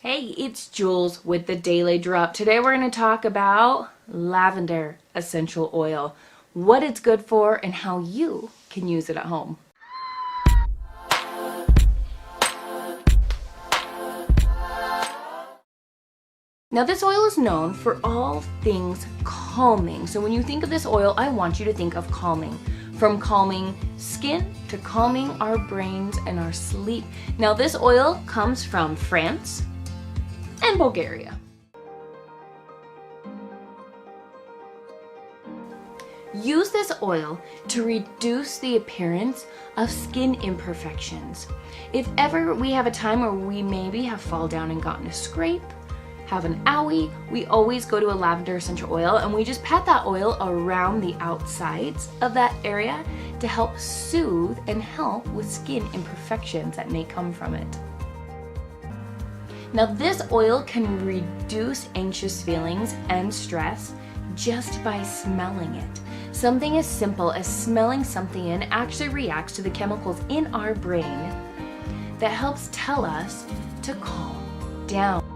Hey, it's Jules with the Daily Drop. Today we're going to talk about lavender essential oil, what it's good for, and how you can use it at home. Now this oil is known for all things calming. So when you think of this oil, I want you to think of calming. From calming skin to calming our brains and our sleep. Now this oil comes from France and Bulgaria. Use this oil to reduce the appearance of skin imperfections. If ever we have a time where we maybe have fall down and gotten a scrape, have an owie, we always go to a lavender essential oil and we just pat that oil around the outsides of that area to help soothe and help with skin imperfections that may come from it. Now this oil can reduce anxious feelings and stress just by smelling it. Something as simple as smelling something in actually reacts to the chemicals in our brain that helps tell us to calm down.